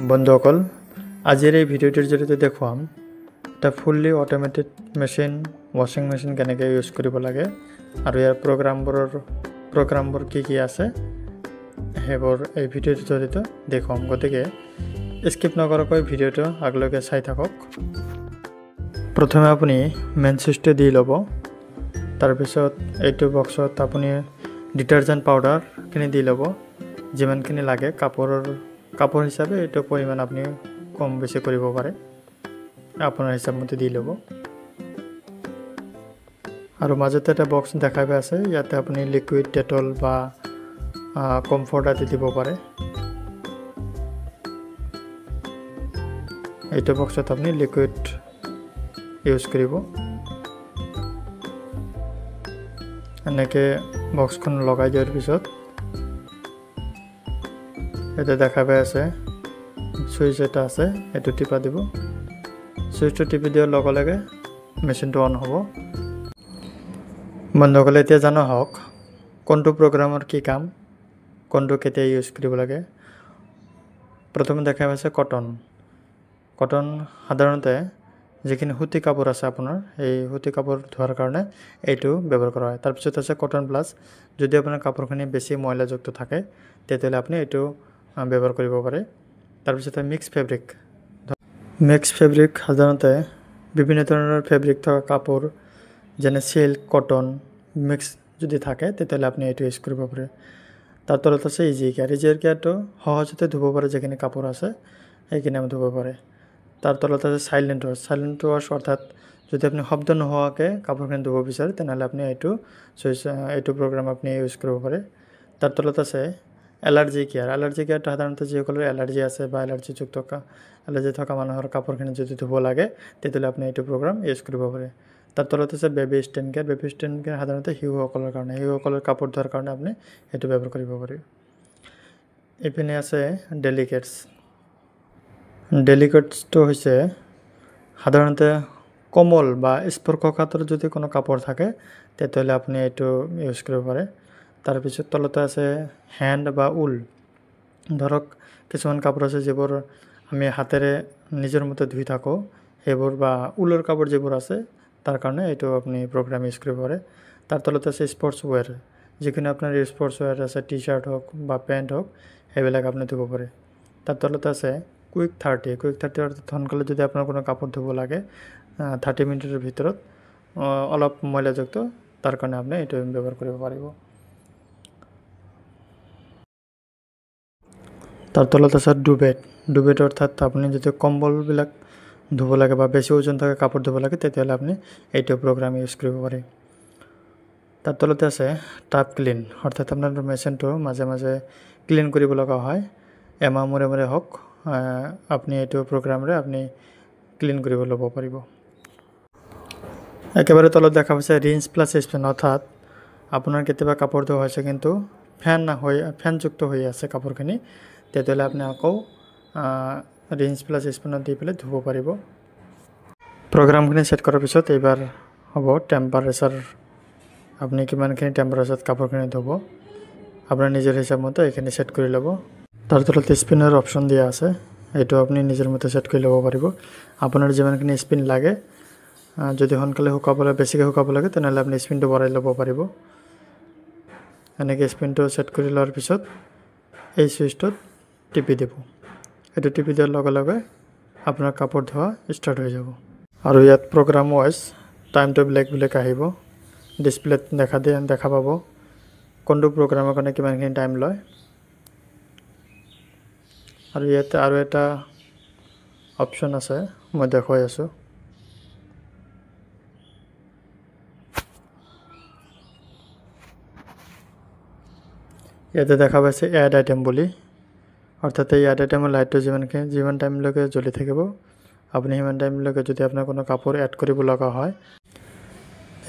বন্ধুসকল, আজিৰ এই ভিডিঅ'টোৰ জৰিয়তে দেখুৱাম এটা ফুল্লি অটোমেটেড মেচিন ৱাশ্বিং মেচিন কেনেকৈ ইউজ কৰিব লাগে আৰু ইয়াৰ প্ৰগ্ৰামবোৰ কি আছে সেইবোৰ এই ভিডিঅ'টোৰ জৰিয়তে দেখুৱাম। গতিকে স্কিপ নকৰাকৈ ভিডিঅ'টো আগলৈকে চাই থাকক। প্ৰথমে আপুনি মেইন ছুইচটো দি ল'ব। তাৰপিছত এইটো বক্সত আপুনি ডিটাৰজেণ্ট পাউডাৰখিনি দি ল'ব। যিমানখিনি লাগে কাপোৰ হিচাপে এইটো পৰিমাণ আপুনি কম বেছি কৰিব পাৰে, আপোনাৰ হিচাপমতে দি ল'ব। আৰু মাজতে এটা বক্স দেখাই পাই আছে, ইয়াতে আপুনি লিকুইড ডেটল বা কমফৰ্ট আদি দিব পাৰে। এইটো বক্সত আপুনি লিকুইড ইউজ কৰিব। এনেকৈ বক্সখন লগাই দিয়াৰ পিছত এটা দেখা পাই আছে সুইচ এটা আছে, এইটো টিপা দিব। সুইচটো টিপি দিয়াৰ লগে লগে মেচিনটো অন হ'ব। বন্ধুসকলে এতিয়া জানো হওক কোনটো প্ৰগ্ৰামৰ কি কাম, কোনটো কেতিয়া ইউজ কৰিব লাগে। প্ৰথমে দেখা পাইছে কটন সাধাৰণতে যিখিনি সুতি কাপোৰ আছে আপোনাৰ, এই সুতি কাপোৰ ধোৱাৰ কাৰণে এইটো ব্যৱহাৰ কৰা হয়। তাৰপিছত আছে কটন প্লাছ, যদি আপোনাৰ কাপোৰখিনি বেছি ময়লাযুক্ত থাকে তেতিয়াহ'লে আপুনি এইটো ব্যৱহাৰ কৰিব পাৰে। তাৰপিছত মিক্স ফেব্ৰিক সাধাৰণতে বিভিন্ন ধৰণৰ ফেব্ৰিক থকা কাপোৰ যেনে চিল্ক, কটন মিক্স যদি থাকে তেতিয়াহ'লে আপুনি এইটো ইউজ কৰিব পাৰে। তাৰ তলত আছে ইজি কেয়াৰটো সহজতে ধুব পাৰে, যিখিনি কাপোৰ আছে সেইখিনি আমি ধুব পাৰে। তাৰ তলত আছে চাইলেণ্ট ৱাছ, অৰ্থাৎ যদি আপুনি শব্দ নোহোৱাকৈ কাপোৰখিনি ধুব বিচাৰে তেনেহ'লে আপুনি এইটো প্ৰগ্ৰাম আপুনি ইউজ কৰিব পাৰে। তাৰ তলত আছে এলাৰ্জি কেয়াৰটো সাধাৰণতে যিসকলৰ এলাৰ্জি আছে বা এলাৰ্জি থকা মানুহৰ কাপোৰখিনি যদি ধুব লাগে তেতিয়াহ'লে আপুনি এইটো প্ৰগ্ৰাম ইউজ কৰিব পাৰে। তাৰ তলত আছে বেবী ষ্টেণ্ড কেয়াৰ সাধাৰণতে শিশুসকলৰ কাৰণে, শিশুসকলৰ কাপোৰ ধোৱাৰ কাৰণে আপুনি সেইটো ব্যৱহাৰ কৰিব পাৰে। এইপিনে আছে ডেলিকেটছটো হৈছে সাধাৰণতে কোমল বা স্পৰ্শকাতৰ যদি কোনো কাপোৰ থাকে তেতিয়াহ'লে আপুনি এইটো ইউজ কৰিব পাৰে। তাৰপিছত তলতে আছে হেণ্ড বা ঊল। ধৰক কিছুমান কাপোৰ আছে যিবোৰ আমি হাতেৰে নিজৰ মতে ধুই থাকোঁ, সেইবোৰ বা ঊলৰ কাপোৰ যিবোৰ আছে তাৰ কাৰণে এইটো আপুনি প্ৰগ্ৰাম ইউজ কৰিব পাৰে। তাৰ তলত আছে স্পৰ্টছ ৱেৰ, যিখিনি আপোনাৰ স্পৰ্টছ ৱেৰ আছে, টি চাৰ্ট হওক বা পেণ্ট হওক সেইবিলাক আপুনি ধুব পাৰে। তাৰ তলত আছে কুইক 30 অৰ্থাৎ সোনকালে যদি আপোনাৰ কোনো কাপোৰ ধুব লাগে 30 মিনিটৰ ভিতৰত অলপ ময়লাযুক্ত, তাৰ কাৰণে আপুনি এইটো ব্যৱহাৰ কৰিব পাৰিব। তাৰ তলত আছে ডুবেট অৰ্থাৎ আপুনি যদি কম্বলবিলাক ধুব লাগে বা বেছি ওজন থকা কাপোৰ ধুব লাগে তেতিয়াহ'লে আপুনি এইটো প্ৰগ্ৰাম ইউজ কৰিব পাৰে। তাৰ তলতে আছে টাব ক্লিন, অৰ্থাৎ আপোনাৰ মেচিনটো মাজে মাজে ক্লিন কৰিব লগা হয়, এমাহ মূৰে হওক আপুনি এইটো প্ৰগ্ৰামেৰে আপুনি ক্লিন কৰিব ল'ব পাৰিব। একেবাৰে তলত দেখা পাইছে ৰিন্স প্লাছ স্পিন, অৰ্থাৎ আপোনাৰ কেতিয়াবা কাপোৰ ধোৱা হৈছে কিন্তু ফেনযুক্ত হৈ আছে কাপোৰখিনি, তেতিয়াহ'লে আপুনি আকৌ ৰিন্স প্লাছ স্পিনত দি পেলাই ধুব পাৰিব। প্ৰগ্ৰামখিনি ছেট কৰাৰ পিছত এইবাৰ হ'ব টেম্পাৰেচাৰ, আপুনি কিমানখিনি টেম্পাৰেচাৰত কাপোৰখিনি ধুব আপোনাৰ নিজৰ হিচাপমতে এইখিনি ছেট কৰি ল'ব। তাৰ তলত স্পিনৰ অপশ্যন দিয়া আছে, এইটো আপুনি নিজৰ মতে ছেট কৰি ল'ব পাৰিব। আপোনাৰ যিমানখিনি স্পিন লাগে, যদি সোনকালে বেছিকৈ শুকাব লাগে তেনেহ'লে আপুনি স্পিনটো বঢ়াই ল'ব পাৰিব। এনেকৈ স্পিনটো ছেট কৰি লোৱাৰ পিছত এই ছুইচটোত টিপি দিব। এইটো টিপি দিয়াৰ লগে লগে আপোনাৰ কাপোৰ ধোৱা ষ্টাৰ্ট হৈ যাব। আৰু ইয়াত প্ৰগ্ৰাম ৱাইজ টাইমটো বেলেগ আহিব, ডিছপ্লেত দেখা পাব কোনটো প্ৰগ্ৰামৰ কাৰণে কিমানখিনি টাইম লয়। আৰু ইয়াতে আৰু এটা অপশ্যন আছে, মই দেখুৱাই আছোঁ। ইয়াতে দেখা পাইছে এড আইটেম বুলি, অৰ্থাৎ এই এড আইটেমৰ লাইটটো যিমান টাইমলৈকে জ্বলি থাকিব আপুনি সিমান টাইমলৈকে যদি আপোনাৰ কোনো কাপোৰ এড কৰিব লগা হয়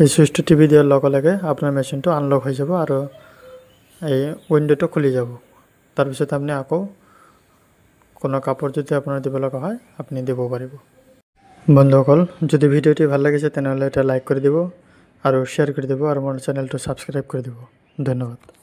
এই ছুইচটো টিপি দিয়াৰ লগে লগে আপোনাৰ মেচিনটো আনলক হৈ যাব আৰু এই উইণ্ডোটো খুলি যাব। তাৰপিছত আপুনি আকৌ কোনো কাপোৰ যদি আপোনাৰ দিব লগা হয় আপুনি দিব পাৰিব। বন্ধুসকল, যদি ভিডিঅ'টি ভাল লাগিছে তেনেহ'লে এটা লাইক কৰি দিব আৰু শ্বেয়াৰ কৰি দিব আৰু মোৰ চেনেলটো ছাবস্ক্ৰাইব কৰি দিব। ধন্যবাদ।